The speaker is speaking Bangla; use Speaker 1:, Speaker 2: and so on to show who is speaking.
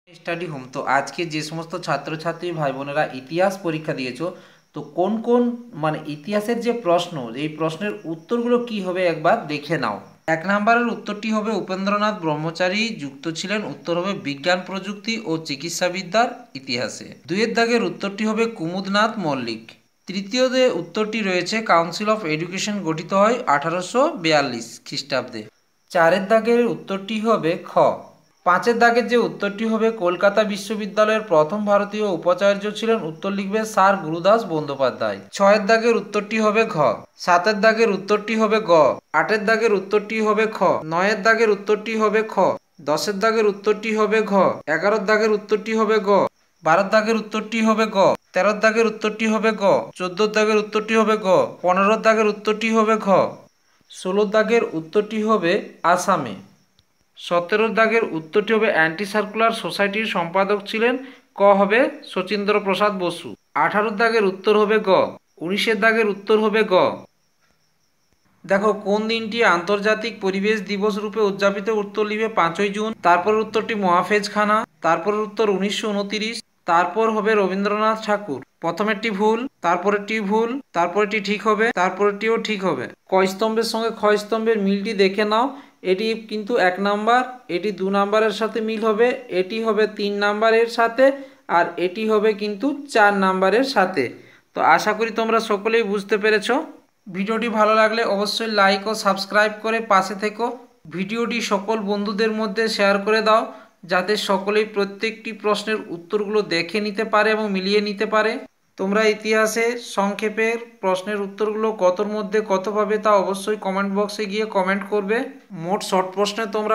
Speaker 1: Study home. তো আজকে যে সমস্ত ছাত্রছাত্রী ভাই বোনেরা ইতিহাস পরীক্ষা দিয়েছো, তো কোন কোন ইতিহাসের যে প্রশ্ন, এই প্রশ্নের উত্তরগুলো কি হবে একবার দেখে নাও। 1 নম্বরের উত্তরটি হবে উপেন্দ্রনাথ ব্রহ্মচারী যুক্ত ছিলেন, উত্তর হবে বিজ্ঞান প্রযুক্তি ও চিকিৎসাবিদ্যার ইতিহাসে। 2-এর দাগের উত্তরটি হবে কুমুদনাথ মল্লিক। তৃতীয় যে উত্তরটি রয়েছে কাউন্সিল অফ এডুকেশন গঠিত হয় 1842 খ্রিস্টাব্দে। 4-এর দাগের উত্তরটি হবে খ। 5-এর দাগের যে উত্তরটি হবে কলকাতা বিশ্ববিদ্যালয়ের প্রথম ভারতীয় উপাচার্য ছিলেন, উত্তর লিখবে স্যার গুরুদাস বন্দ্যোপাধ্যায়। 6-এর দাগের উত্তরটি হবে ঘ। 7-এর দাগের উত্তরটি হবে গ। 8-এর দাগের উত্তরটি হবে খ। 9-এর দাগের উত্তরটি হবে খ। 10-এর দাগের উত্তরটি হবে ঘ। 11-এর দাগের উত্তরটি হবে গ। 12-এর দাগের উত্তরটি হবে গ। 13-এর দাগের উত্তরটি হবে গ। 14-এর দাগের উত্তরটি হবে গ। 15-এর দাগের উত্তরটি হবে ঘ। 16-এর দাগের উত্তরটি হবে আসামে। 17-এর দাগের উত্তরটি হবে অ্যান্টি সার্কুলার সোসাইটির সম্পাদক ছিলেন, ক হবে শচীন্দ্র প্রসাদ বসু। 18-এর দাগের উত্তর হবে গ। 19-এর দাগের উত্তর হবে গ। দেখো কোন দিনটি আন্তর্জাতিক পরিবেশ দিবস রূপে উদযাপিত, উত্তর লিখবে 5ই জুন। তারপরের উত্তরটি মহাফেজখানা, তারপরের উত্তর 1929, তারপর হবে রবীন্দ্রনাথ ঠাকুর। প্রথমেরটি ভুল, তারপরেরটি ভুল, তারপরেরটি ঠিক হবে, তারপরেরটিও ঠিক হবে। ক স্তম্ভের সঙ্গে খ স্তম্ভের মিলটি দেখে নাও। এটি কিন্তু 1 নাম্বার, এটি 2 নাম্বারের সাথে মিল হবে, এটি হবে 3 নাম্বারের সাথে, আর এটি হবে কিন্তু 4 নাম্বারের সাথে। তো আশা করি তোমরা সকলেই বুঝতে পেরেছো। ভিডিওটি ভালো লাগলে অবশ্যই লাইক ও সাবস্ক্রাইব করে পাশে থেকো। ভিডিওটি সকল বন্ধুদের মধ্যে শেয়ার করে দাও, যাতে সকলেই প্রত্যেকটি প্রশ্নের উত্তরগুলো দেখে নিতে পারে এবং মিলিয়ে নিতে পারে। তোমরা ইতিহাসে সংক্ষেপের প্রশ্নের উত্তরগুলো কতর মধ্যে কত পাবে তা অবশ্যই কমেন্ট বক্সে গিয়ে কমেন্ট করবে। মোট শর্ট প্রশ্নে তোমরা